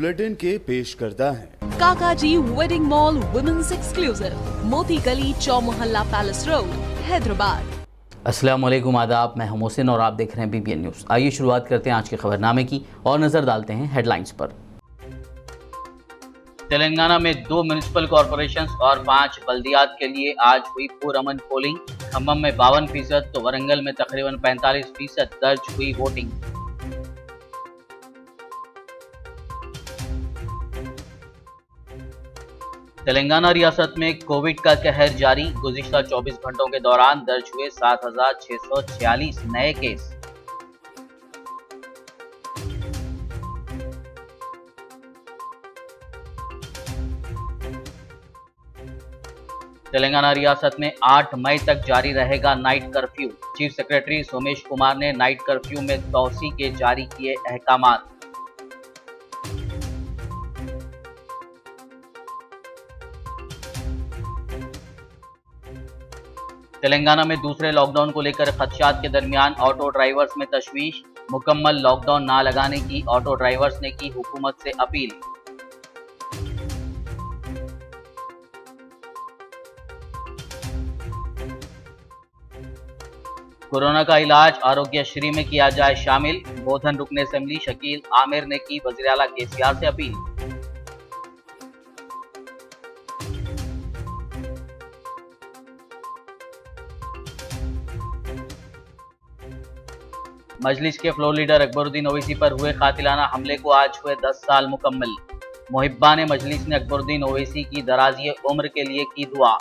Bulletin के पेश करता है काकाजी वेडिंग मॉल वुमेन्स एक्सक्लूसिव, मोती गली, चौमोहल्ला पैलेस रोड, हैदराबाद। अस्सलाम वालेकुम, आदाब। मैं हूं मोहसिन और आप देख रहे हैं BBN न्यूज़। आइए शुरुआत करते हैं आज के खबरनामे की और नजर डालते हैं हेडलाइंस पर। तेलंगाना में 2 म्यूनिसिपल कॉरपोरेशंस और 5 बल्दियात के लिए आज हुई पुरअमन पोलिंग। खम्मम में 52% तो वरंगल में तकरीबन 45% दर्ज हुई वोटिंग। तेलंगाना रियासत में कोविड का कहर जारी। गुज़िश्ता 24 घंटों के दौरान दर्ज हुए 7,646 नए केस। तेलंगाना रियासत में 8 मई तक जारी रहेगा night curfew. Chief secretary Somesh Kumar ने नाइट कर्फ्यू में तौसी के जारी किए अहकामात। तेलंगाना में दूसरे लॉकडाउन को लेकर खदशात के दरमियान ऑटो ड्राइवर्स में तशवीश। मुकम्मल लॉकडाउन ना लगाने की ऑटो ड्राइवर्स ने की हुकूमत से अपील। कोरोना का इलाज आरोग्यश्री में किया जाए शामिल। बोधन रुकन असेंबली शकील आमिर ने की वज़ीर आला KCR से अपील। मजलिस के फ्लोर लीडर अकबरुद्दीन ओवैसी पर हुए कातिलाना हमले को आज हुए 10 साल मुकम्मल। मुहिब्बान मजलिस ने अकबरुद्दीन ओवैसी की दराज़ी उम्र के लिए की दुआ।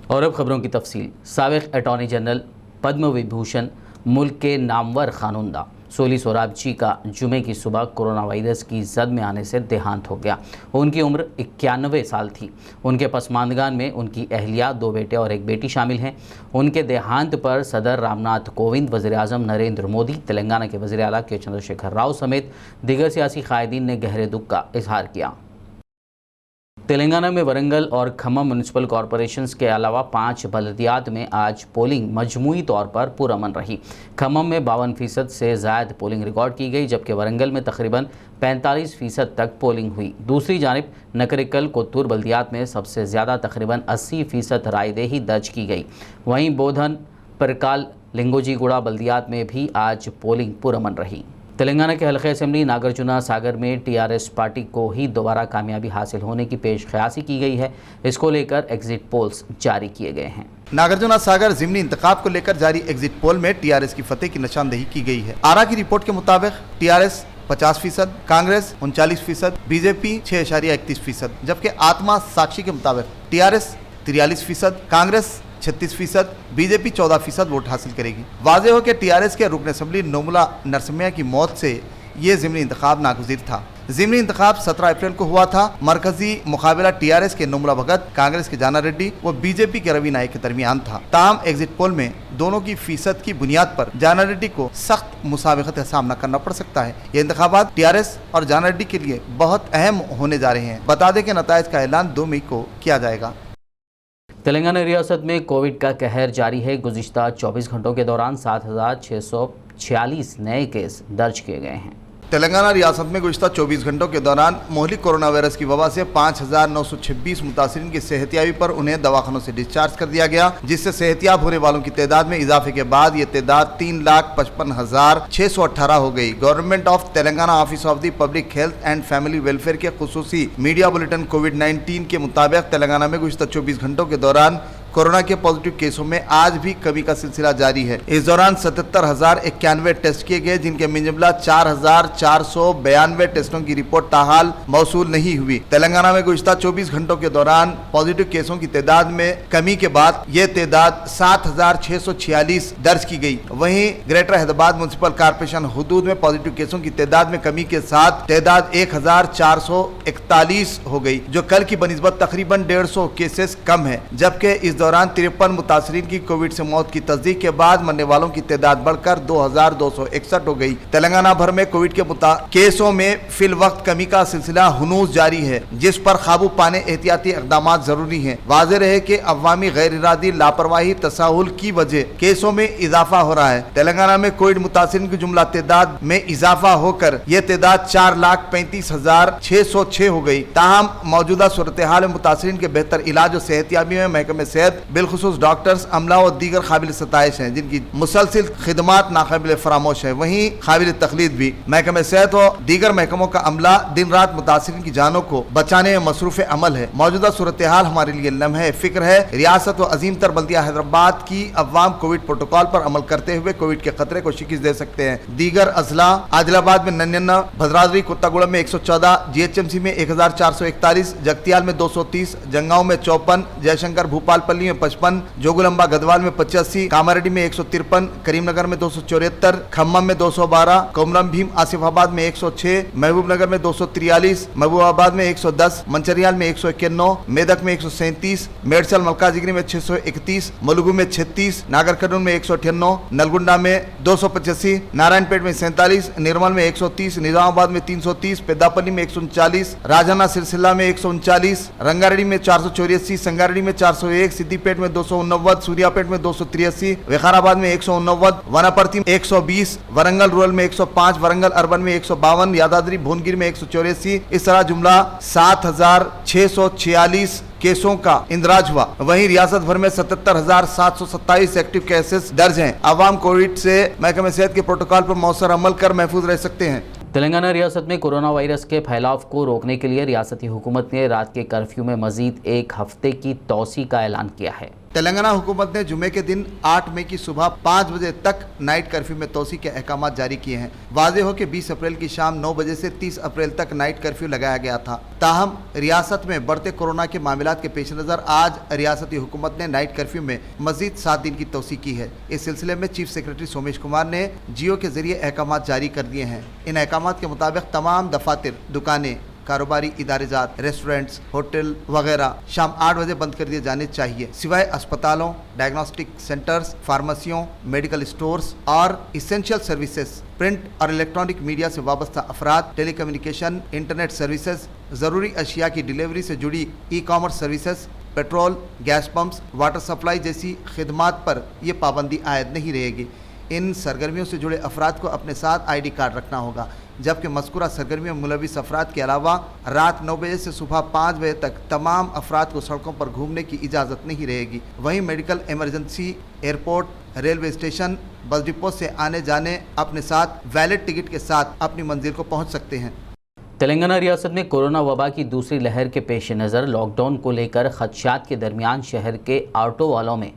और अब खबरों की तफसील। साबिक़ अटॉर्नी जनरल पद्म विभूषण मुल्क के नामवर खानुंदा सोली सोराबजी का जुमे की सुबह कोरोना वायरस की जद में आने से देहांत हो गया। उनकी उम्र 91 साल थी। उनके पसमानदगान में उनकी अहलिया, 2 बेटे और 1 बेटी शामिल हैं। उनके देहांत पर सदर रामनाथ कोविंद, वज़ीर आज़म नरेंद्र मोदी, तेलंगाना के वज़ीर आला के चंद्रशेखर राव समेत दीगर सियासी कायदीन ने गहरे दुख का इजहार किया। तेलंगाना में वरंगल और खम्मम म्यूनिसिपल कॉरपोरेशंस के अलावा 5 बल्दियात में आज पोलिंग मजमूई तौर पर पुरअमन रही। खम्मम में 52% से ज़ायद पोलिंग रिकॉर्ड की गई, जबकि वरंगल में तकरीबन 45% तक पोलिंग हुई। दूसरी जानिब नकरिकल कोत्तूर बल्दियात में सबसे ज़्यादा तकरीबन 80% रायदेही दर्ज की गई। वहीं बोधन, परकाल, लिंगोजीगुड़ा बल्दियात में भी आज पोलिंग पुरअमन रही। तेलंगाना के हल्के असेंबली नागार्जुना सागर में TRS पार्टी को ही दोबारा कामयाबी हासिल होने की पेश ख्यासी की गई है। इसको लेकर एग्जिट पोल्स जारी किए गए हैं। नागार्जुना सागर ज़िमनी इंतखाब को लेकर जारी एग्जिट पोल में TRS की फतेह की निशानदेही की गई है। आरा की रिपोर्ट के मुताबिक TRS 50%, कांग्रेस 39%, BJP 6.31%, जबकि आत्मा साक्षी के मुताबिक TRS 43%, कांग्रेस 36%, BJP 14% वोट हासिल करेगी। वाज़ेह हो कि TRS के रुकन असेंबली नोमुला नरसिम्हा की मौत से ये ज़िमनी इंतखाब नागुज़ीर था। ज़िमनी इंतखाब 17 अप्रैल को हुआ था। मरकजी मुकाबला TRS के नोमुला भगत, कांग्रेस के जाना रेड्डी व BJP के रवि नायक के दरमियान था। ताहम एग्जिट पोल में दोनों की फीसद की बुनियाद पर जाना रेड्डी को सख्त मुसाबिकत का सामना करना पड़ सकता है। ये इंतखाबात TRS और जाना रेड्डी के लिए बहुत अहम होने जा रहे हैं। बता दें कि नताइज का ऐलान 2 मई को किया जाएगा। तेलंगाना रियासत में कोविड का कहर जारी है। गुज़िश्ता 24 घंटों के दौरान 7,646 नए केस दर्ज किए गए हैं। तेलंगाना रियासत में गुज़िश्ता 24 घंटों के दौरान मोहलिक कोरोना वायरस की वबा से 5,926 मुतासिरीन की सेहतियाबी पर उन्हें दवाखानों से डिस्चार्ज कर दिया गया, जिससे सेहतियाब होने वालों की तादाद में इजाफे के बाद ये तादाद 3,55,618 हो गई। Government of Telangana office of the public health and family welfare के खुसूसी मीडिया बुलेटिन कोविड-19 के मुताबिक तेलंगाना में गुज़िश्ता 24 घंटों के दौरान कोरोना के पॉजिटिव केसों में आज भी कमी का सिलसिला जारी है। इस दौरान 77,091 टेस्ट किए गए, जिनके मिंजमला 4,492 टेस्टों की रिपोर्ट ताहाल मौसूल नहीं हुई। तेलंगाना में गुज़िश्ता 24 घंटों के दौरान पॉजिटिव केसों की तादाद में कमी के बाद ये तादाद 7,646 दर्ज की गई। वहीं ग्रेटर हैदराबाद म्यूनिसिपल कॉर्पोरेशन हुदूद में पॉजिटिव केसों की तादाद में कमी के साथ तादाद 1,441 हो गई, जो कल की बनिस्बत तकरीबन 150 केसेस कम है। जबकि इस दौरान 53 मुतासरीन की कोविड से मौत की तस्दीक के बाद मरने वालों की तादाद बढ़कर 2261 हो गई। तेलंगाना भर में कोविड के केसों में फिल वक्त कमी का सिलसिला हुनूस जारी है, जिस पर काबू पाने एहतियाती इक़दाम जरूरी हैं। वाज़ेह रहे कि अवामी गैर इरादी लापरवाही तसाहुल की वजह केसों में इजाफा हो रहा है। तेलंगाना में कोविड मुतासरीन की जुमला तादाद में इजाफा होकर यह तादाद 4,35,606 हो गई। ताहम मौजूदा सूरत हाल में मुतासरीन के बेहतर इलाज और सेहतियाबी में महकमे सेहत बिलखुसूस डॉक्टर्स, अमला और दीगर काबिल सताइश हैं, जिनकी मुसलसिल खिदमात नाकाबिल फरामोश है। वहीं काबिल तकलीद भी महकमे सेहत और दीगर महकमों का अमला दिन रात मुतासरीन की जानों को बचाने में मसरूफ अमल है। मौजूदा सूरत हाल हमारे लिए लम्हे फिक्र है। रियासत व अजीम तर बल्दिया हैदराबाद की अवाम कोविड प्रोटोकॉल पर अमल करते हुए कोविड के खतरे को शिकस्त दे सकते हैं। दीगर अजला आदिलाबाद में 99, भद्राद्री कुत्तागुड़म में 114, GHMC में 1441, जगतियाल में 230, जंगांव में 54, जयशंकर भूपालपल्ली में 55, जोगुलंबा गदवाल में 85, कामारेड्डी में 153, करीमनगर में 274, खम्मम में 212, कोमरम भीम आसिफाबाद में 106, महबूबनगर में 243, महबूबाबाद में 110, मंचरियाल में 191, मेदक में 137, मेडसल मलकाजिगिरी में 631, मुलुगु में 36, नागरकर्नूल में 198, नलगुंडा में 285, नारायणपेट में 47, निर्मल में 130, निजामाबाद में 330, पेद्दापल्ली में 139, राजन्ना सिलसिला में 139, रंगारेड्डी में 484, संगारेड्डी में 401, सिद्दीपेट में 289, सूर्यापेट में 283, विकाराबाद में 189, वनापर्ती में 120, वरंगल रूरल में 105, वरंगल अर्बन में 152, यादाद्री भुवनगिर में 184। इस तरह जुमला 7,646 केसों का इंदराज हुआ। वहीं रियासत भर में 77,727 एक्टिव केसेस दर्ज हैं। अवाम कोविड से महकमे सेहत के प्रोटोकॉल पर मौसर अमल कर महफूज रह सकते हैं। तेलंगाना रियासत में कोरोना वायरस के फैलाव को रोकने के लिए रियासती हुकूमत ने रात के कर्फ्यू में मजीद 1 हफ्ते की तौसी का ऐलान किया है। तेलंगाना हुकूमत ने जुमे के दिन 8 मई की सुबह 5 बजे तक नाइट कर्फ्यू में तोसी के अहकाम जारी किए हैं। वाज़ेह हो कि 20 अप्रैल की शाम 9 बजे से 30 अप्रैल तक नाइट कर्फ्यू लगाया गया था। ताहम रियासत में बढ़ते कोरोना के मामलात के पेश नज़र आज रियासती हुकूमत ने नाइट कर्फ्यू में मजीद 7 दिन की तोसी की है। इस सिलसिले में चीफ सेक्रेटरी सोमेश कुमार ने जियो के जरिए अहकाम जारी कर दिए हैं। इन अहकाम के मुताबिक तमाम दफातर, दुकानें, कारोबारी इदारेजात, रेस्टोरेंट्स, होटल वगैरह शाम 8 बजे बंद कर दिए जाने चाहिए, सिवाय अस्पतालों, डायग्नोस्टिक सेंटर्स, फार्मेसियों, मेडिकल स्टोर्स और इसेंशियल सर्विसेज, प्रिंट और इलेक्ट्रॉनिक मीडिया से वाबस्ता अफराद, टेलीकम्युनिकेशन, इंटरनेट सर्विसेज, ज़रूरी अशिया की डिलीवरी से जुड़ी e-commerce services, petrol, gas pumps, water supply जैसी खिदमात पर यह पाबंदी आयद नहीं रहेगी। इन सरगर्मियों से जुड़े अफराद को अपने साथ ID कार्ड रखना होगा, जबकि मज़कूरा सरगर्मियों में मुलविस अफराद के अलावा रात 9 बजे से सुबह 5 बजे तक तमाम अफराद को सड़कों पर घूमने की इजाज़त नहीं रहेगी। वहीं medical emergency, airport, railway station, bus depot से आने जाने अपने साथ वैलिड टिकट के साथ अपनी मंजिल को पहुँच सकते हैं। तेलंगाना रियासत में कोरोना वबा की दूसरी लहर के पेश नज़र लॉकडाउन को लेकर खदशात के दरमियान शहर के ऑटो वालों में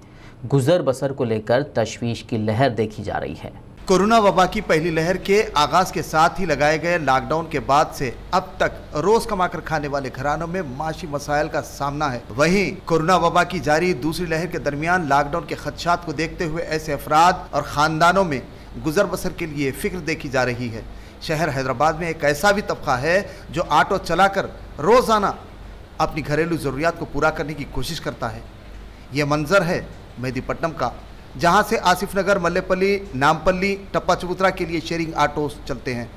गुजर बसर को लेकर तशवीश की लहर देखी जा रही है। कोरोना वबा की पहली लहर के आगाज के साथ ही लगाए गए लॉकडाउन के बाद से अब तक रोज कमाकर खाने वाले घरानों में माशी मसाइल का सामना है। वहीं कोरोना वबा की जारी दूसरी लहर के दरमियान लॉकडाउन के खदशात को देखते हुए ऐसे अफराद और ख़ानदानों में गुजर बसर के लिए फ़िक्र देखी जा रही है। शहर हैदराबाद में एक ऐसा भी तबका है जो ऑटो चलाकर रोज़ाना अपनी घरेलू ज़रूरियात को पूरा करने की कोशिश करता है। ये मंजर है मेहदीपट्टनम का, जहां से आसिफ नगर, मल्लेपल्ली, नामपल्ली, टप्पा चबूतरा के लिए शेयरिंग ऑटो चलते हैं।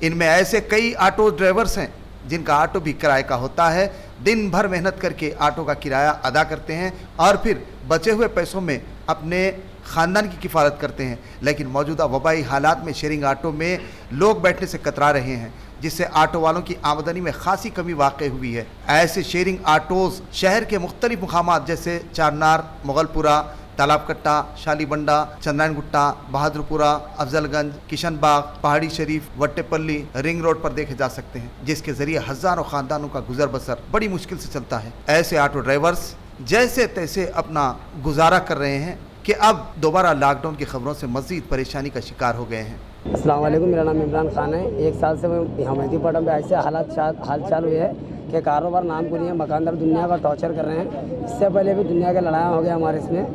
इनमें ऐसे कई ऑटो ड्राइवर्स हैं जिनका ऑटो भी किराए का होता है। दिन भर मेहनत करके ऑटो का किराया अदा करते हैं और फिर बचे हुए पैसों में अपने ख़ानदान की किफ़ालत करते हैं। लेकिन मौजूदा वबाई हालात में शेयरिंग ऑटो में लोग बैठने से कतरा रहे हैं, जिससे ऑटो वालों की आमदनी में खासी कमी वाक़ई हुई है। ऐसे शेयरिंग ऑटोज़ शहर के मुख्तलिफ मुकामात जैसे चारनार, मुगलपुरा, तालाबकट्टा, शालीबंडा, चंद्रायण गुट्टा, बहादुरपुरा, अफजलगंज, किशनबाग, पहाड़ी शरीफ, वट्टेपल्ली, रिंग रोड पर देखे जा सकते हैं, जिसके जरिए हज़ारों ख़ानदानों का गुजर बसर बड़ी मुश्किल से चलता है। ऐसे ऑटो ड्राइवर्स जैसे तैसे अपना गुजारा कर रहे हैं कि अब दोबारा लॉकडाउन की खबरों से मज़ीद परेशानी का शिकार हो गए हैं। अस्सलाम वालेकुम, मेरा नाम इमरान खान है। 1 साल से मैं यहाँ मेहदीपट्टनम में ऐसे हालचाल हुए है कि कारोबार नाम को नहीं है, मकानदार दुनिया का टॉर्चर कर रहे हैं। इससे पहले भी दुनिया के लड़ाई हो गया हमारे इसमें,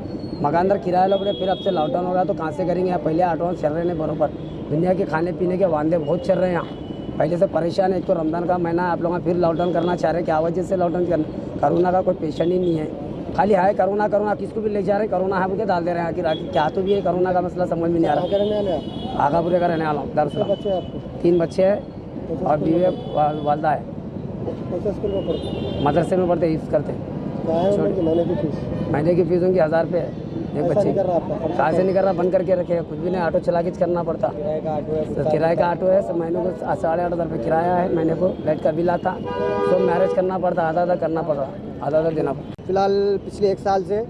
मकानदार किराया लो पड़े, फिर अब से लॉकडाउन हो गया तो कहाँ से करेंगे। यहाँ पहले ऑटो चल रहे हैं बराबर, दुनिया के खाने पीने के वादे बहुत चल रहे हैं यहाँ, पहले से परेशान है। एक तो रमज़ान का महीना आप लोग फिर लॉकडाउन करना चाह रहे हैं, क्या वजह से लॉकडाउन करना? कोरोना का कोई पेशेंट ही नहीं है, खाली है कोरोना कोरोना, किसको भी ले जा रहे हैं कोरोना है बोल के डाल दे रहे हैं। आखिर क्या तो भी है कोरोना का मसला समझ में नहीं आ रहा। आगापुरे का रहने वाला हूँ, दरअसल 3 बच्चे हैं और बीवी वालदा है। मदरसे में पढ़ते हिफ्ज़ करते। महीने की फीस उनकी 1000 रुपये है एक बच्चे। कहाँ से नहीं कर रहा, बंद करके रखे, कुछ भी नहीं, ऑटो चला के करना पड़ता। किराए का ऑटो है, सब महीने को 8,500 रुपये किराया है, महीने को लाइट का बिल आता, सब मैनेज करना पड़ता, आधा करना पड़ रहा, आधा देना पड़ता। फिलहाल पिछले 1 साल से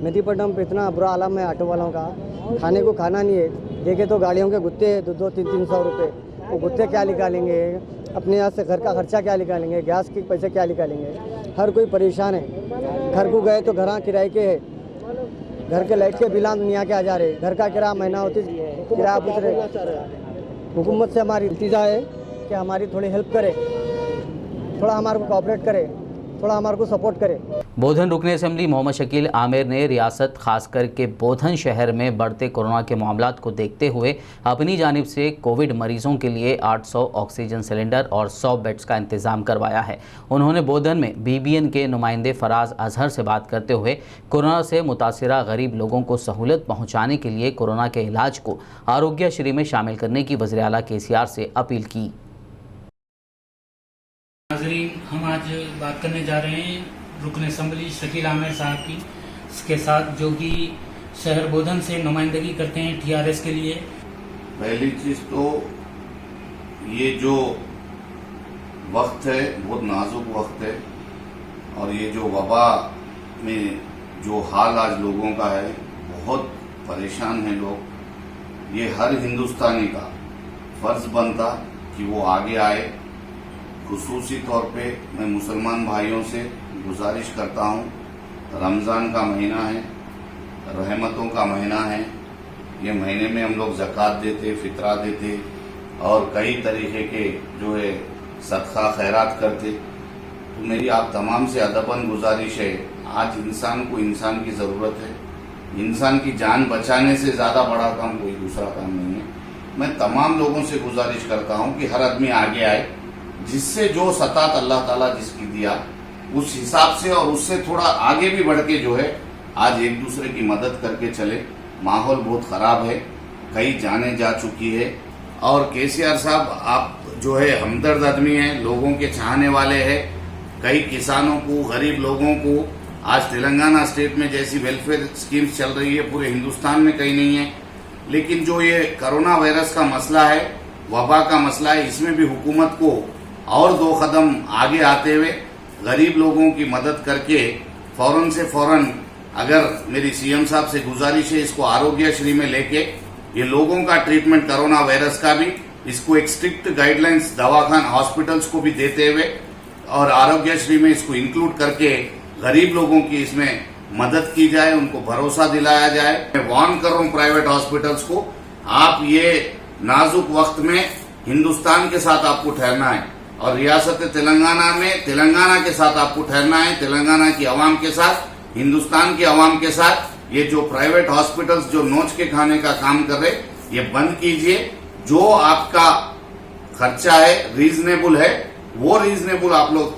मेदीपट्टनम पे इतना बुरा आलम है ऑटो वालों का, खाने को खाना नहीं है। देखे तो गाड़ियों के गुत्ते 200-300 रुपये, वो गुत्ते क्या निकालेंगे, अपने यहाँ से घर का खर्चा क्या निकालेंगे, गैस के पैसे क्या निकालेंगे, हर कोई परेशान है। घर को गए तो घर किराए के है, घर के लाइट के बिल दुनिया के आ जा रहे, घर का किराया महीना होती किराया पूछ रहे। हुकूमत से हमारी इल्तिजा है कि हमारी थोड़ी हेल्प करे, थोड़ा हमारे को कोऑपरेट करे, थोड़ा हमारे को सपोर्ट करे। बोधन रुकने असेंबली मोहम्मद शकील आमिर ने रियासत खासकर के बोधन शहर में बढ़ते कोरोना के मामलात को देखते हुए अपनी जानिब से कोविड मरीजों के लिए 800 ऑक्सीजन सिलेंडर और 100 बेड्स का इंतजाम करवाया है। उन्होंने बोधन में BBN के नुमाइंदे फराज अजहर से बात करते हुए कोरोना से मुतासिरा गरीब लोगों को सहूलत पहुँचाने के लिए कोरोना के इलाज को आरोग्यश्री में शामिल करने की वज़ीर आला KCR से अपील की। नाज़रीन, हम आज बात करने जा रहे हैं रुकन असम्बली शकील आमिर साहब की इसके साथ, जो कि शहर बोधन से नुमाइंदगी करते हैं TRS के लिए। पहली चीज तो ये जो वक्त है बहुत नाजुक वक्त है, और ये जो वबा में जो हाल आज लोगों का है, बहुत परेशान हैं लोग। ये हर हिंदुस्तानी का फर्ज बनता कि वो आगे आए। खुसूसी तौर पे मैं मुसलमान भाइयों से गुजारिश करता हूँ, रमज़ान का महीना है, रहमतों का महीना है। ये महीने में हम लोग ज़कात देते, फितरा देते और कई तरीके के जो है सदका खैरात करते। तो मेरी आप तमाम से अदबन गुजारिश है, आज इंसान को इंसान की ज़रूरत है। इंसान की जान बचाने से ज़्यादा बड़ा काम कोई दूसरा काम नहीं है। मैं तमाम लोगों से गुजारिश करता हूँ कि हर आदमी आगे आए, जिससे जो सतात अल्लाह ताला जिसकी दिया उस हिसाब से और उससे थोड़ा आगे भी बढ़ के जो है आज एक दूसरे की मदद करके चले। माहौल बहुत ख़राब है, कई जानें जा चुकी है, और KCR साहब आप जो है हमदर्द आदमी हैं, लोगों के चाहने वाले हैं। कई किसानों को, गरीब लोगों को आज तेलंगाना स्टेट में जैसी वेलफेयर स्कीम्स चल रही है पूरे हिंदुस्तान में कहीं नहीं है। लेकिन जो ये कोरोना वायरस का मसला है, वबा का मसला है, इसमें भी हुकूमत को और 2 कदम आगे आते हुए गरीब लोगों की मदद करके फौरन से फौरन, अगर मेरी CM साहब से गुजारिश है, इसको आरोग्यश्री में लेके ये लोगों का ट्रीटमेंट कोरोना वायरस का भी, इसको एक स्ट्रिक्ट गाइडलाइंस दवाखान हॉस्पिटल्स को भी देते हुए और आरोग्यश्री में इसको इंक्लूड करके गरीब लोगों की इसमें मदद की जाए, उनको भरोसा दिलाया जाए। मैं वार्न कर रहा हूँ प्राइवेट हॉस्पिटल्स को, आप ये नाजुक वक्त में हिंदुस्तान के साथ आपको ठहरना है और रियासत तेलंगाना में तेलंगाना के साथ आपको ठहरना है, तेलंगाना की आवाम के साथ, हिंदुस्तान की आवाम के साथ। ये जो प्राइवेट हॉस्पिटल्स जो नोच के खाने का काम कर रहे, ये बंद कीजिए। जो आपका खर्चा है रीजनेबल है, वो रीजनेबल आप लोग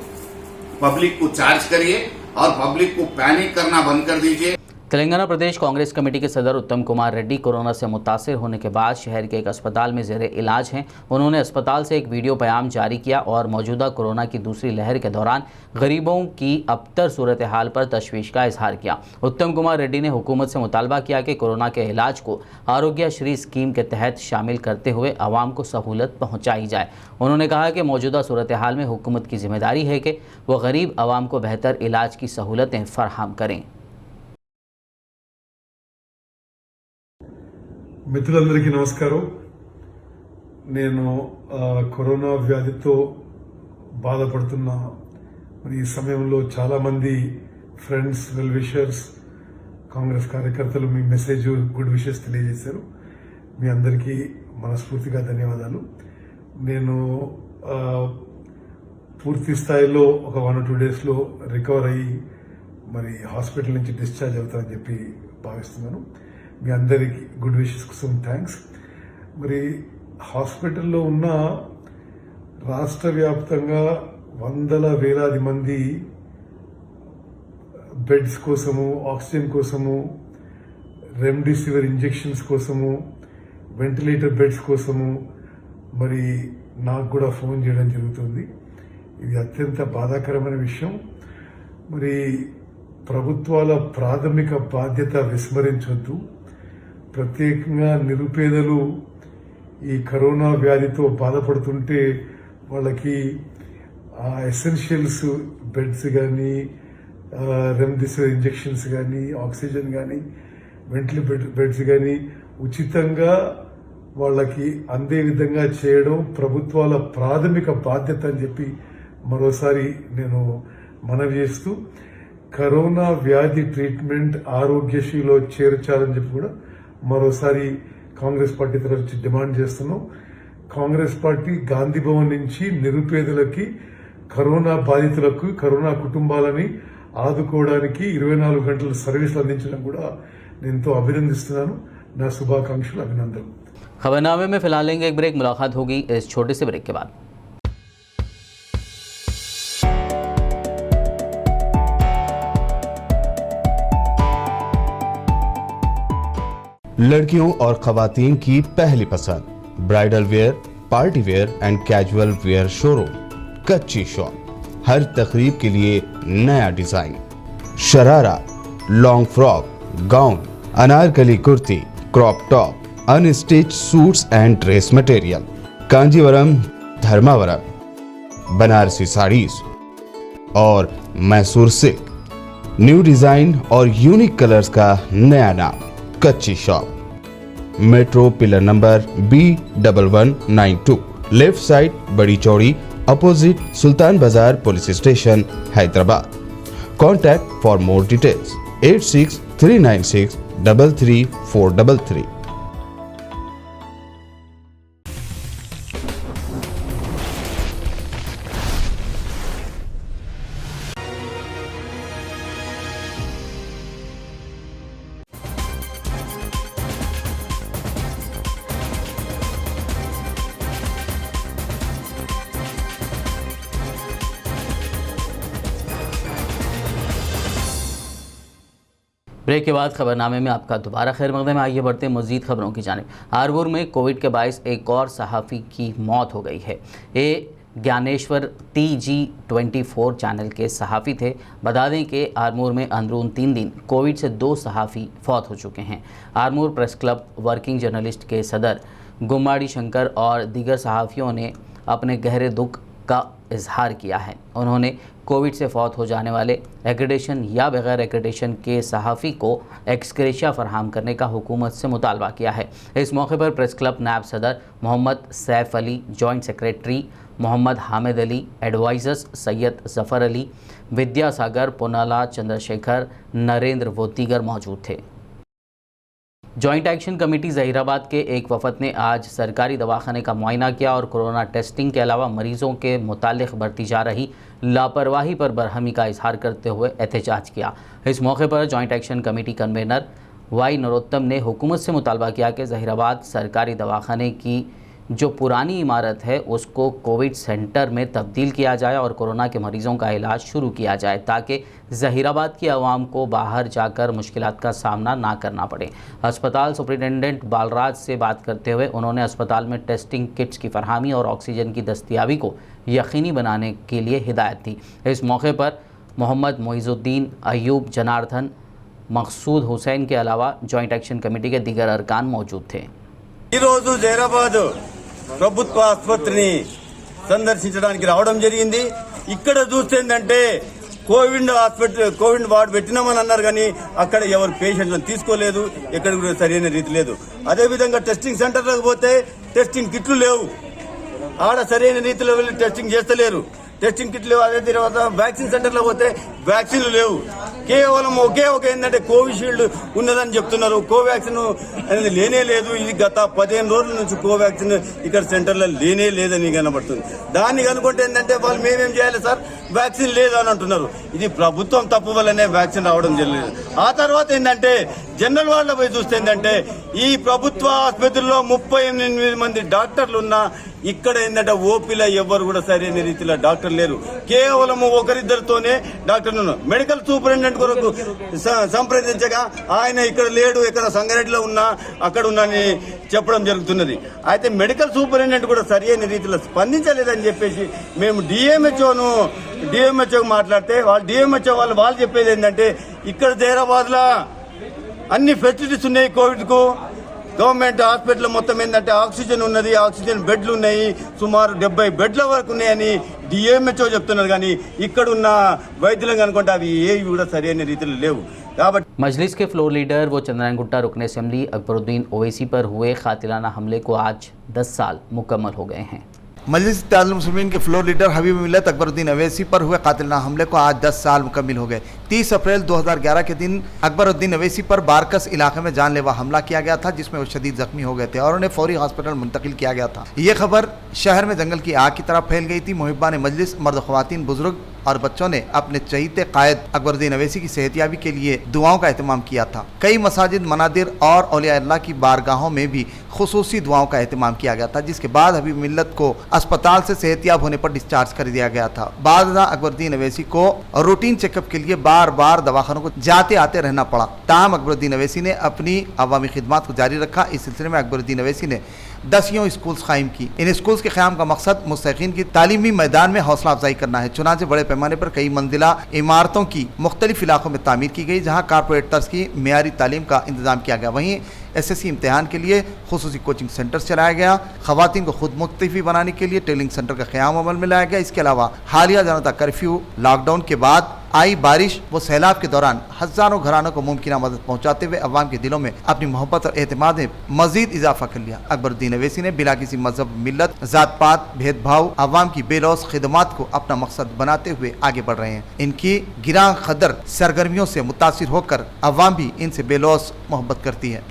पब्लिक को चार्ज करिए और पब्लिक को पैनिक करना बंद कर दीजिए। तेलंगाना प्रदेश कांग्रेस कमेटी के सदर उत्तम कुमार रेड्डी कोरोना से मुतासिर होने के बाद शहर के एक अस्पताल में ज़ेरे इलाज हैं। उन्होंने अस्पताल से एक वीडियो बयान जारी किया और मौजूदा कोरोना की दूसरी लहर के दौरान गरीबों की अबतर सूरत हाल पर तशवीश का इजहार किया। उत्तम कुमार रेड्डी ने हुकूमत से मुतालबा किया कि कोरोना के इलाज को आरोग्यश्री स्कीम के तहत शामिल करते हुए आवाम को सहूलत पहुँचाई जाए। उन्होंने कहा कि मौजूदा सूरत हाल में हुकूमत की जिम्मेदारी है कि वह गरीब आवाम को बेहतर इलाज की सहूलतें फराहम करें। మిత్రులందరికీ నమస్కారం। నేను కరోనా వ్యాధితో బాధపడుతున్న మరి ఈ సమయంలో చాలామంది ఫ్రెండ్స్, వెల్ విషర్స్, కాంగ్రెస్ కార్యకర్తలు మీ మెసేజ్, గుడ్ విషెస్ తెలియజేశారు। మీ అందరికీ మనస్ఫూర్తిగా ధన్యవాదాలు। నేను పూర్తి స్థాయిలో ఒక 1 or 2 డేస్లో రికవర్ అయ్యి మరి హాస్పిటల్ నుంచి డిశ్చార్జ్ అవుతానని చెప్పి భావిస్తున్నాను। మీ అందరికీ గుడ్ విషెస్ కోసం థ్యాంక్స్। మరి హాస్పిటల్లో ఉన్న రాష్ట్ర వ్యాప్తంగా వందల వేలాది మంది బెడ్స్ కోసము, ఆక్సిజన్ కోసము, రెమ్డెసివిర్ ఇంజెక్షన్స్ కోసము, వెంటిలేటర్ బెడ్స్ కోసము మరి నాకు కూడా ఫోన్ చేయడం జరుగుతుంది. ఇది అత్యంత బాధాకరమైన విషయం. మరి ప్రభుత్వాల ప్రాథమిక బాధ్యత విస్మరించొద్దు. ప్రత్యేకంగా నిరుపేదలు ఈ కరోనా వ్యాధితో బాధపడుతుంటే వాళ్ళకి ఎసెన్షియల్స్ బెడ్స్ కానీ, రెమ్డెసివిర్ ఇంజెక్షన్స్ కానీ, ఆక్సిజన్ కానీ, వెంటిలేటర్ బెడ్స్ కానీ ఉచితంగా వాళ్ళకి అందే విధంగా చేయడం ప్రభుత్వాల ప్రాథమిక బాధ్యత అని చెప్పి మరోసారి నేను మనవి చేస్తూ, కరోనా వ్యాధి ట్రీట్మెంట్ ఆరోగ్యశ్రీలో చేర్చాలని చెప్పి కూడా మరోసారి కాంగ్రెస్ పార్టీ తరఫు నుంచి డిమాండ్ చేస్తున్నాం. కాంగ్రెస్ పార్టీ గాంధీ భవన్ నుంచి నిరుపేదలకి, కరోనా బాధితులకు, కరోనా కుటుంబాలని ఆదుకోవడానికి 24 గంటల సర్వీసులు అందించడం కూడా నేను ఎంతో అభినందిస్తున్నాను. నా శుభాకాంక్షలు, అభినందనలు. खबरनामे में फिलहाल लेंगे एक ब्रेक. मुलाकात होगी इस छोटे से ब्रेक के बाद. लड़कियों और खवातीन की पहली पसंद, bridal wear, party wear and casual wear showroom Kachchi shop. हर तकरीब के लिए नया design, sharara, long frock, gown, Anarkali kurti, crop top, unstitch suits and dress material, Kanjeevaram, Dharmavaram, Banarasi sarees और मैसूर सिल्क. न्यू डिजाइन और यूनिक कलर्स का नया नाम Kachchi shop. Metro pillar number B1192, left side Badi Chowdi, opposite Sultan Bazar police station, Hyderabad. Contact for more details 8639633433. Break के बाद खबरनामे में आपका दोबारा खैर मकदम है. आइए बढ़ते हैं मजीद खबरों की जानिब. आरमूर में कोविड के बायस एक और सहाफ़ी की मौत हो गई है. ये ज्ञानेश्वर TG24 चैनल के सहाफ़ी थे. बता दें कि आरमूर में अंदरून 3 दिन कोविड से 2 सहाफ़ी फौत हो चुके हैं. Armoor press club working journalist के सदर गुम्माड़ी शंकर और दीगर सहाफ़ियों ने अपने गहरे दुख का इजहार किया है. उन्होंने कोविड से फौत हो जाने वाले एक्रेडिटेशन या बगैर एक्रेडिटेशन के सहाफ़ी को एक्सग्रेशिया फराहम करने का हुकूमत से मुतालबा किया है. इस मौके पर प्रेस क्लब नायब सदर Mohammed Saif Ali, joint secretary Mohammed Hamid Ali, advisers Syed Zafar Ali, Vidyasagar, Punala, Chandrashekar, Narendra वो दीगर मौजूद थे. जॉइंट एक्शन कमेटी ज़हीराबाद के एक वफद ने आज सरकारी दवाखाने का मुआयना किया और कोरोना टेस्टिंग के अलावा मरीज़ों के मुतालिक बरती जा रही लापरवाही पर बरहमी का इजहार करते हुए एहतजाज किया. इस मौके पर joint action committee convener Y Narottam ने हुकूमत से मुतालबा किया कि ज़हीराबाद सरकारी दवाखाने की जो पुरानी इमारत है उसको कोविड सेंटर में तब्दील किया जाए और कोरोना के मरीज़ों का इलाज शुरू किया जाए ताकि ज़हीराबाद की आवाम को बाहर जाकर मुश्किलात का सामना ना करना पड़े. अस्पताल सुपरिटेंडेंट बालराज से बात करते हुए उन्होंने अस्पताल में टेस्टिंग किट्स की फरहमी और ऑक्सीजन की दस्तियाबी को यकीनी बनाने के लिए हिदायत दी. इस मौके पर मोहम्मद मोइज़ुद्दीन, अयूब, जनार्दन, मकसूद हुसैन के अलावा जॉइंट एक्शन कमेटी के दीगर अरकान मौजूद थे. జైరాబాద్ ప్రభుత్వ ఆసుపత్రిని సందర్శించడానికి రావడం జరిగింది. ఇక్కడ చూస్తేందంటే కోవిడ్ వార్డు పెట్టినామని అన్నారు కానీ అక్కడ ఎవరు పేషెంట్లను తీసుకోలేదు, ఎక్కడ కూడా సరైన రీతి లేదు. అదేవిధంగా టెస్టింగ్ సెంటర్లకు పోతే టెస్టింగ్ కిట్లు లేవు, ఆడ సరైన రీతిలో వెళ్ళి టెస్టింగ్ చేస్తలేరు. టెస్టింగ్ కిట్లు లేవు. అదే తర్వాత వ్యాక్సిన్ సెంటర్లో పోతే వ్యాక్సిన్లు లేవు. కేవలం ఒకే ఏంటంటే కోవిషీల్డ్ ఉన్నదని చెప్తున్నారు. కోవాక్సిన్ అనేది లేనే లేదు. ఇది గత 15 రోజుల నుంచి కోవాక్సిన్ ఇక్కడ సెంటర్లో లేనే లేదని కనబడుతుంది. దాన్ని కనుకుంటే ఏంటంటే వాళ్ళు మేమేం చేయాలి సార్, వ్యాక్సిన్ లేదు అని అంటున్నారు. ఇది ప్రభుత్వం తప్పు వల్లనే వ్యాక్సిన్ రావడం జరిగింది. ఆ తర్వాత ఏంటంటే జనరల్ వార్డులో పోయి చూస్తే ఏంటంటే ఈ ప్రభుత్వ ఆసుపత్రిలో 38 మంది డాక్టర్లు ఉన్నా ఇక్కడ ఏంటంటే ఓపీలో ఎవరు కూడా సరైన రీతిలో డాక్టర్ లేరు. కేవలం ఒకరిద్దరితోనే డాక్టర్లు ఉన్నారు. మెడికల్ సూపరింటెండెంట్ కొరకు సంప్రదించగా ఆయన ఇక్కడ లేడు, ఇక్కడ సంగారెడ్డిలో ఉన్నా అక్కడ ఉన్నాని చెప్పడం జరుగుతున్నది. అయితే మెడికల్ సూపరింటెండెంట్ కూడా సరైన రీతిలో స్పందించలేదని చెప్పేసి మేము డిఎంహెచ్ఓ మాట్లాడితే డిఎంహెచ్ఓ వాళ్ళు చెప్పేది ఏంటంటే ఇక్కడ జైరాబాద్లో అన్ని ఫెసిలిటీస్ ఉన్నాయి. కోవిడ్కు గవర్నమెంట్ హాస్పిటల్ మొత్తం ఏంటంటే ఆక్సిజన్ ఉన్నది, ఆక్సిజన్ బెడ్లు ఉన్నాయి, సుమారు 70 బెడ్ల వరకు ఉన్నాయని డిఎంహెచ్ఓ చెప్తున్నారు. కానీ ఇక్కడున్న వైద్యులను కనుకుంటే అవి ఏవి కూడా సరైన రీతిలో లేవు. मजलिस के फ्लोर लीडर व चंद्रायन गुट्टा रुकन असेंबली अकबरुद्दीन ओवैसी पर हुए कातिलाना हमले को आज 10 साल मुकम्मल हो गए हैं। मजलिस इत्तेहादुल मुस्लिमीन के फ्लोर लीडर हबीब मिल्लत अकबरुद्दीन अवैसी पर हुए कातिलाना हमले को आज 10 साल मुकम्मल हो गए। 30 अप्रैल 2011 के दिन अकबरुद्दीन अवैसी पर बारकस इलाके में जानलेवा हमला किया गया था, जिसमें वो शदीद जख्मी हो गए थे और उन्हें फौरी हॉस्पिटल मुंतकिल किया गया था। ये खबर शहर में जंगल की आग की तरह फैल गई थी। मुहिब्बान मजलिस, मर्द, ख्वातीन, बुजुर्ग और बच्चों ने अपने चहीते कायद अकबरुद्दीन अवैसी की सेहतयाबी के लिए दुआओं का एहतमाम किया था। कई मसाजिद, मनादिर और औलिया अल्लाह की बारगाहों में भी खुसूसी दुआओं का एहतमाम किया गया था, जिसके बाद हबीब मिल्लत को अस्पताल से सेहतयाब होने पर डिस्चार्ज कर दिया गया था। बाद अकबरुद्दीन अवैसी को रूटीन चेकअप के लिए बार बार दवाखानों को जाते आते रहना पड़ा। ताहम अकबरुद्दीन अवैसी ने अपनी अवामी खिदमात को जारी रखा। इस सिलसिले में अकबरुद्दीन अवैसी ने 10 स्कूल्स कायम की। इन स्कूल्स के क़याम का मकसद मुस्तकीन की तालीमी मैदान में हौसला अफजाई करना है। चुनांचे बड़े पैमाने पर कई मंजिला इमारतों की मुख्तलिफ इलाकों में तामीर की गई, जहाँ कारपोरेट तर्ज की मेयारी तालीम का इंतजाम किया गया। वहीं एसएससी इम्तिहान के लिए खुसूसी कोचिंग सेंटर्स चलाया गया। खवातीन को खुद मुख्तफी बनाने के लिए ट्रेनिंग सेंटर का क़याम अमल में लाया गया। इसके अलावा हालिया जनता कर्फ्यू, लॉकडाउन के बाद आई बारिश व सैलाब के दौरान हजारों घरानों को मुमकिना मदद पहुंचाते हुए अवाम के दिलों में अपनी मोहब्बत और एतमाद में मजीद इजाफा कर लिया। अकबरुद्दीन अवैसी ने बिला किसी मजहब, मिल्लत, जात पात, भेदभाव अवाम की बेलौस खिदमात को अपना मकसद बनाते हुए आगे बढ़ रहे हैं। इनकी गिरां खदर सरगर्मियों से मुतासिर होकर अवाम भी इनसे बेलौस मोहब्बत करती है।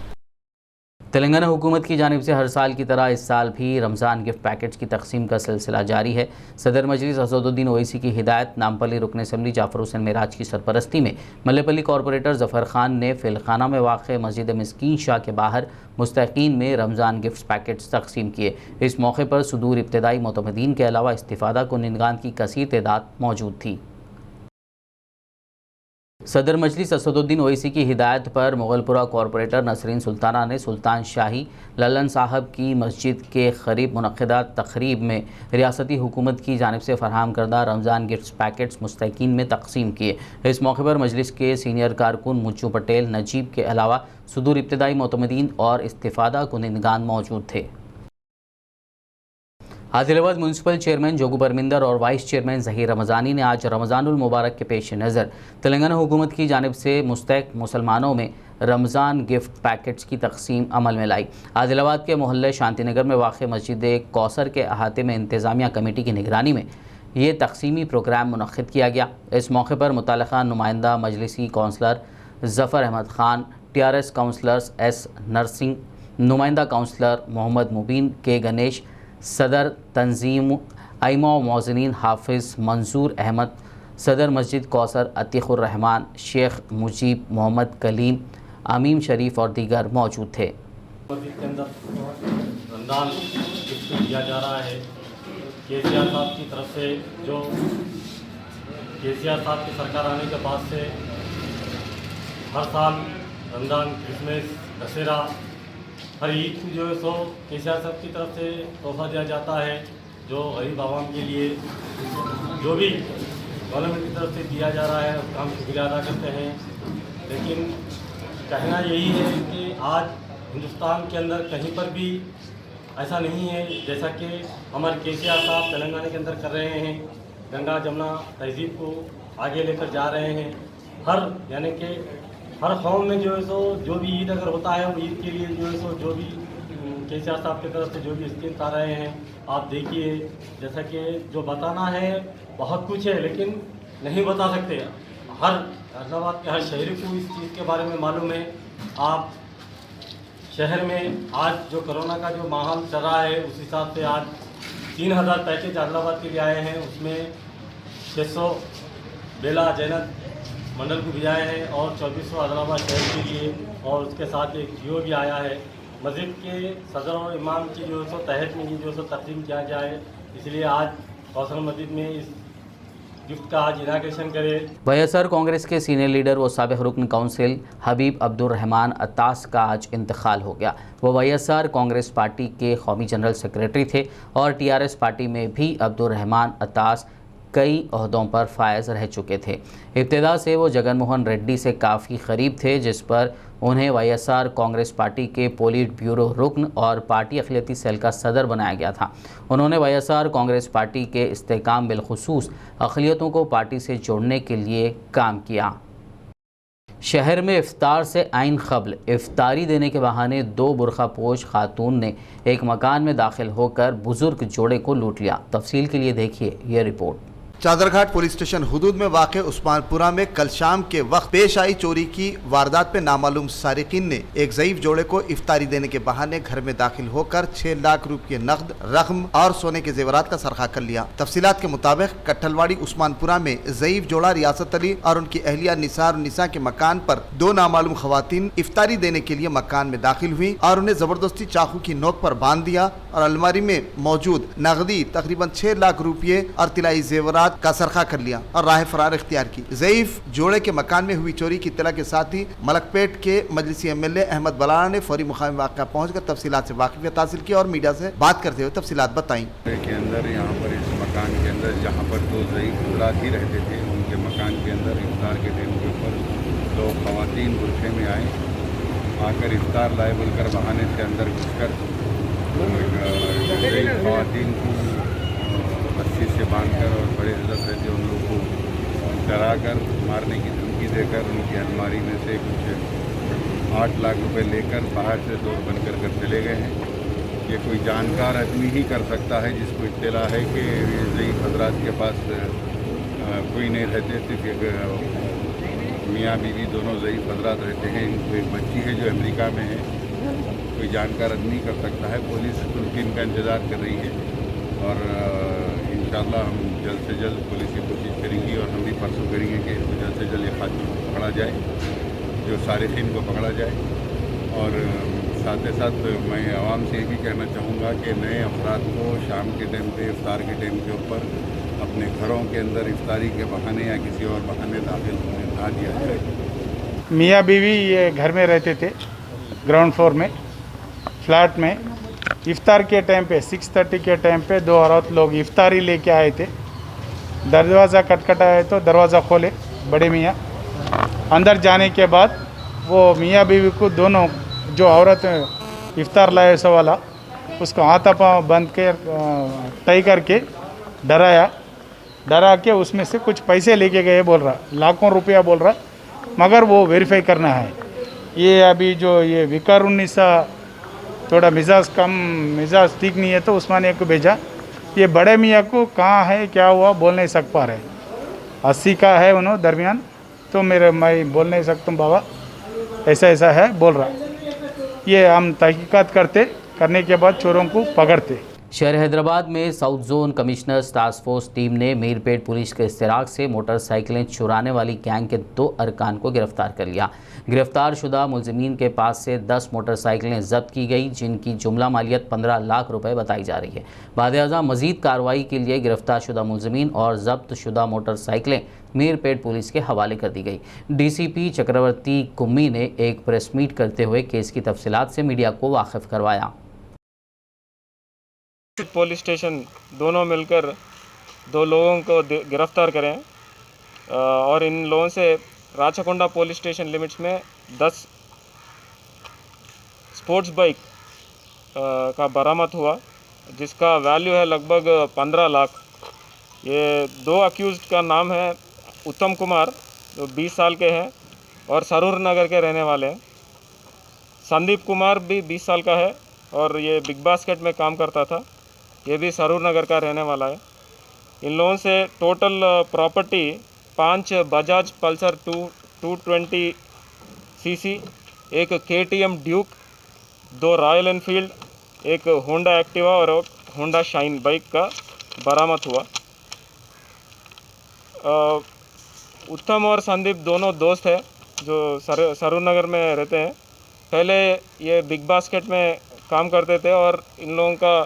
तेलंगाना हुकूमत की जानिब से हर साल की तरह इस साल भी रमज़ान गिफ्ट पैकेट्स की तकसीम का सिलसिला जारी है। सदर मजलिस असदुद्दीन ओवैसी की हिदायत नामपल्ली रुकन असेंबली जाफर हुसैन मेराज की सरपरस्ती में मल्लेपल्ली कॉरपोरेटर जफ़र खान ने फिलखाना में वाक़ मस्जिद मिस्कीन शाह के बाहर मुस्तकीन में रमज़ान गिफ्ट पैकेट्स तकसीम किए। इस मौके पर सुदूर इब्तदाई मोतमदीन के अलावा इस्तिफ़ादा कुनिंदगान की कसीर तादाद मौजूद थी। सदर मजलिस असदुद्दीन ओवैसी की हिदायत पर मुगलपुरा कॉरपोरेटर नसरीन सुल्ताना ने सुल्तान शाही लल्लन साहब की मस्जिद के करीब मुनक़िदा तक़रीब में रियासती हुकूमत की जानिब से फ़राहम करदा रमज़ान गिफ्ट पैकेट्स मुस्तकीन में तकसीम किए। इस मौके पर मजलिस के सीनियर कारकुन मुच्चू पटेल नजीब के अलावा सुदूर इब्तदाई मोतमदीन और इस्तिफ़ादा कुनिंदगान मौजूद थे। आदिलाबाद म्यूनसिपल चेयरमैन जोगू परमिंदर और वाइस चेयरमैन ज़हीर रमज़ानी ने आज रमज़ानुल मुबारक के पेश नज़र तेलंगाना हुकूमत की जानिब से मुस्तैक मुसलमानों में रमज़ान गिफ्ट पैकेट्स की तकसीम अमल में लाई। आदिलाबाद के मोहल्ले शांतिनगर में वाक़ मस्जिद कौसर के अहाते में इंतज़ामिया कमेटी की निगरानी में ये तकसीमी प्रोग्राम मुनक़्क़िद किया गया। इस मौके पर मुतल्लिक़ा नुमाइंदा मजलिसी councillor Zafar Ahmed Khan, TRS councillors S Narasimha, नुमाइंदा काउंसलर मोहम्मद मुबीन के गणेश, सदर तंजीम आइमा मौज़नीन हाफिज़ मंसूर अहमद, सदर मस्जिद कौसर अतीक़ुर रहमान, शेख मुजीब मोहम्मद कलीम, अमीम शरीफ और दीगर मौजूद थे। मस्जिद के अंदर रमज़ान गिफ्ट दिया जा रहा है। केसीआर साहब की तरफ से जो केसीआर साहब की सरकार आने के बाद से हर साल रमज़ान, क्रिसमस, दशहरा, हर ईद जो है सो केसीआर साहब की तरफ से तोहफा दिया जाता है, जो गरीब आवाम के लिए जो भी गवर्नमेंट की तरफ से दिया जा रहा है उसका हम शुक्रिया अदा करते हैं। लेकिन कहना यही है कि आज हिंदुस्तान के अंदर कहीं पर भी ऐसा नहीं है जैसा कि हमारे केसीआर साहब तेलंगाना के अंदर कर रहे हैं। गंगा जमुना तहजीब को आगे लेकर जा रहे हैं। यानी कि हर कौम में जो है सो जो भी ईद अगर होता है वो ईद के लिए जो है सो जो भी केसीआर साहब की तरफ से जो भी स्कीम्स आ रहे हैं आप देखिए। जैसा कि जो बताना है बहुत कुछ है लेकिन नहीं बता सकते। हर हैदराबाद के हर शहरी को इस चीज़ के बारे में मालूम है। आप शहर में आज जो कोरोना का जो माहौल चल रहा है उस हिसाब से आज 3000 पैकेज हैदराबाद के लिए आए हैं। उसमें 600 बेला जैनत मंडल को भिजाए हैं और 2400 आदिलाबाद शहर के लिए, और उसके साथ एक जियो भी आया है। मस्जिद के सदर और इमाम की जो सो तहत में ये जो सो तकसीम किया गया है, इसलिए आज कौशल मस्जिद में इस गिफ्ट का आज इनाग्रेशन करें। वाईएसआर कांग्रेस के सीनियर लीडर व साबिक रुकन काउंसिल हबीब अब्दुल रहमान अत्तास का आज इंतकाल हो गया। वो वाईएसआर कांग्रेस पार्टी के कौमी जनरल सेक्रेटरी थे और टीआरएस पार्टी में भी अब्दुल रहमान अत्तास कई ओहदों पर फायज रह चुके थे। इब्तिदा से वो जगन मोहन रेड्डी से काफ़ी करीब थे, जिस पर उन्हें वाईएसआर कांग्रेस पार्टी के पोलिट ब्यूरो रुकन और पार्टी अखिलती सेल का सदर बनाया गया था। उन्होंने वाईएसआर कांग्रेस पार्टी के इस्तेकाम बिलखुसूस अक़लियतों को पार्टी से जोड़ने के लिए काम किया। शहर में इफ्तार से आइन क़ब्ल इफ्तारी देने के बहाने 2 बुरखा पोश खातून ने एक मकान में दाखिल होकर बुजुर्ग जोड़े को लूट लिया। तफसील के लिए देखिए यह रिपोर्ट। चादरघाट पुलिस स्टेशन हुदूद में वाक़ उस्मानपुरा में कल शाम के वक्त पेश आई चोरी की वारदात में नामालूम सारिकीन ने एक ज़ईफ जोड़े को इफ्तारी देने के बहाने घर में दाखिल होकर 6 लाख रुपये नकद रकम और सोने के जेवरात का सरखा कर लिया। तफसीलात के मुताबिक कट्ठलवाड़ी उस्मानपुरा में ज़ईफ जोड़ा रियासत अली और उनकी अहलिया निसार निसा के मकान पर 2 नामालूम खवातीन इफ्तारी देने के लिए मकान में दाखिल हुई और उन्हें जबरदस्ती चाकू की नोक पर बांध दिया और अलमारी में मौजूद नकदी तकरीबन 6 लाख रुपये और तिलाई जेवरात का सरखा कर लिया और राह फरार इख्तियार की। ज़ईफ जोड़े के मकान में हुई चोरी की इत्तला के साथ ही मलकपेट के मजलिसी एमएलए अहमद बलाना ने फौरी मुकाम वाक़या पहुंचकर तफसीलात से वाकिफियत हासिल की और मीडिया से बात करते हुए तफसीलात बताई। के अंदर यहाँ पर इस मकान के अंदर जहाँ पर 2 ज़ईफ हज़रात ही रहते थे, उनके मकान के अंदर इफ्तार के टाइम के ऊपर 2 खवातीन बुरखे में आए, आकर इफ्तार लाए बोलकर बहाने से अंदर घुसकर खवातीन को रस्सी से बांधकर और बड़े हजरत रहते उन लोग को डराकर मारने की धमकी देकर उनकी अलमारी में से कुछ 8 लाख रुपए लेकर बाहर से दौड़ बनकर कर चले गए हैं। ये कोई जानकार आदमी ही कर सकता है जिसको इत्तला है कि ज़ईफ हज़रात के पास कोई नहीं रहते, सिर्फ मियाँ बीवी दोनों ज़ईफ हज़रात रहते हैं। इनको एक बच्ची है जो अमेरिका में है। कोई जानकार आदमी कर सकता है। पुलिस टीम का इंतज़ार कर रही है और इंशाअल्लाह हम जल्द से जल्द पुलिस की कोशिश करेंगी और हम भी परसों करेंगे कि इसको जल्द से जल्द ये खातून को पकड़ा जाए, जो सारिकीन को पकड़ा जाए। और साथ ही साथ मैं आवाम से ये भी कहना चाहूँगा कि नए अफराद को शाम के टाइम पे इफ्तार के टाइम के ऊपर अपने घरों के अंदर इफ्तारी के बहाने या किसी और बहाने दाखिल होने ना दिया जाए। मियाँ बीवी ये घर में रहते थे, ग्राउंड फ्लोर में फ्लैट में। इफ्तार के टाइम पे 6:30 के टाइम पे 2 औरत लोग इफ्तारी लेके आए थे। दरवाज़ा खटखटाया तो दरवाज़ा खोले बड़े मियाँ। अंदर जाने के बाद वो मियाँ बीवी को दोनों जो औरत इफ्तार लाए सो वाला उसको हाथा पाँव बंद के टाई करके डरा के उसमें से कुछ पैसे लेके गए बोल रहा, लाखों रुपया बोल रहा, मगर वो वेरीफाई करना है। ये अभी जो ये विकारुन्निसा थोड़ा मिजाज ठीक नहीं है तो उस्मानिया को भेजा। ये बड़े मियाँ को कहाँ है क्या हुआ बोल नहीं सक पा रहे। 80 का है उन्होंने दरमियान, तो मैं बोल नहीं सकता हूँ बाबा, ऐसा है बोल रहा। ये हम तहकीकात करने के बाद चोरों को पकड़ते। शहर हैदराबाद में south zone commissioners task force team ने मीरपेट पुलिस के इश्तिराक से मोटरसाइकिलें चुराने वाली गैंग के 2 अरकान को गिरफ्तार कर लिया। गिरफ्तार शुदा मुलजिमीन के पास से 10 मोटरसाइकिलें जब्त की गई, जिनकी जुमला मालियत 15 लाख रुपए बताई जा रही है। बाद मजीद कार्रवाई के लिए गिरफ्तार शुदा मुलजिमीन और जब्त शुदा मोटरसाइकिलें मीरपेट पुलिस के हवाले कर दी गई। डीसीपी चक्रवर्ती कुम्मी ने एक प्रेस मीट करते हुए केस की तफसीलात से मीडिया को वाकिफ करवाया। पुलिस स्टेशन दोनों मिलकर 2 लोगों को गिरफ्तार करें और इन लोगों से राचकोंडा पुलिस स्टेशन लिमिट्स में 10 स्पोर्ट्स बाइक का बरामद हुआ, जिसका वैल्यू है लगभग 15 लाख। ये 2 अक्यूज़्ड का नाम है उत्तम कुमार जो 20 साल के हैं और सरूर नगर के रहने वाले हैं। संदीप कुमार भी 20 साल का है और ये बिग बास्केट में काम करता था, ये भी सरूर नगर का रहने वाला है। इन लोगों से total property 5 Bajaj Pulsar 220 CC, एक KTM ड्यूक, 2 रॉयल एनफील्ड, एक होंडा एक्टिवा और होंडा शाइन बाइक का बरामद हुआ। उत्तम और संदीप दोनों दोस्त हैं जो सरूर नगर में रहते हैं। पहले ये बिग बास्केट में काम करते थे और इन लोगों का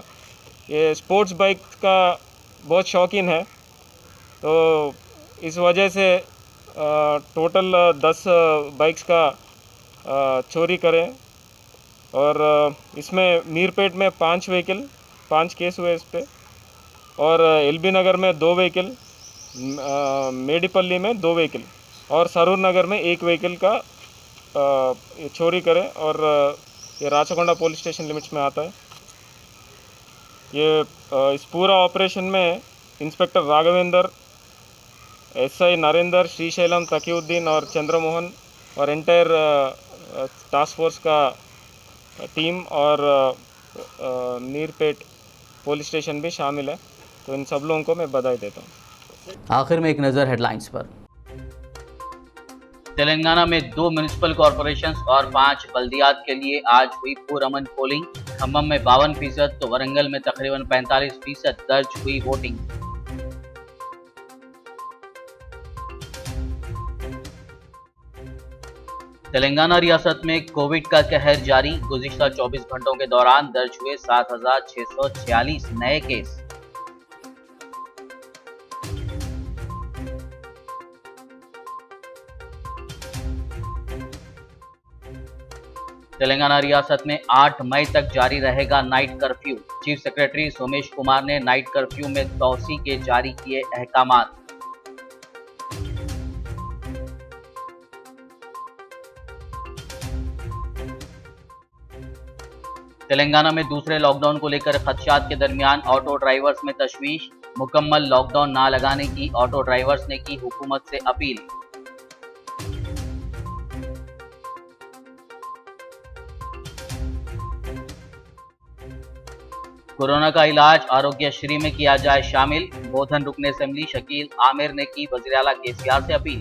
ये स्पोर्ट्स बाइक का बहुत शौकीन है, तो इस वजह से टोटल 10 बाइक्स का चोरी करें और इसमें मीरपेट में 5 केस हुए इस पे, और एलबी नगर में 2 व्हीकल, मेडीपल्ली में 2 व्हीकल और सरूर नगर में 1 व्हीकल का चोरी करें, और ये राचकोंडा पुलिस स्टेशन लिमिट्स में आता है। ये इस पूरा ऑपरेशन में इंस्पेक्टर राघवेंद्र, एसआई नरेंद्र, श्रीशैलम, तकीउद्दीन और चंद्रमोहन और एंटायर टास्क फोर्स का टीम और मीरपेट पुलिस स्टेशन भी शामिल है, तो इन सब लोगों को मैं बधाई देता हूँ। आखिर में एक नज़र हेडलाइंस पर। तेलंगाना में 2 म्यूनिसिपल कॉरपोरेशंस और 5 बल्दियात के लिए आज हुई पुरअमन पोलिंग। खम्मम में 52% तो वरंगल में तकरीबन 45% दर्ज हुई वोटिंग। तेलंगाना रियासत में कोविड का कहर जारी। गुज़िश्ता 24 घंटों के दौरान दर्ज हुए 7,646 नए केस। तेलंगाना रियासत में 8 मई तक जारी रहेगा night curfew. Chief secretary Somesh Kumar ने नाइट कर्फ्यू में तौसी के जारी किए अहकामात। तेलंगाना में दूसरे लॉकडाउन को लेकर खदशात के दरमियान ऑटो ड्राइवर्स में तशवीश। मुकम्मल लॉकडाउन ना लगाने की ऑटो ड्राइवर्स ने की हुकूमत से अपील। कोरोना का इलाज आरोग्यश्री में किया जाए शामिल। बोधन रुकन असेंबली शकील आमिर ने की वज़ीर आला केसीआर से अपील।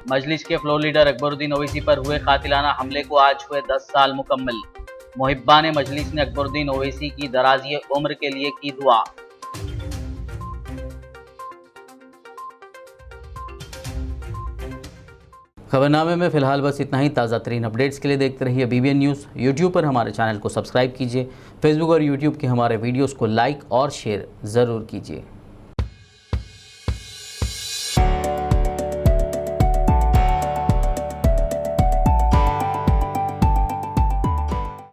मजलिस के फ्लोर लीडर अकबरुद्दीन ओवैसी पर हुए कातिलाना हमले को आज हुए 10 साल मुकम्मल। मुहिब्बान मजलिस ने अकबरुद्दीन ओवैसी की दराज़ी उम्र के लिए की दुआ। खबरनामे में फिलहाल बस इतना ही। ताज़ा तरीन अपडेट्स के लिए देखते रहिए BBN न्यूज़। यूट्यूब पर हमारे चैनल को सब्सक्राइब कीजिए। फेसबुक और यूट्यूब के हमारे वीडियोस को लाइक और शेयर ज़रूर कीजिए।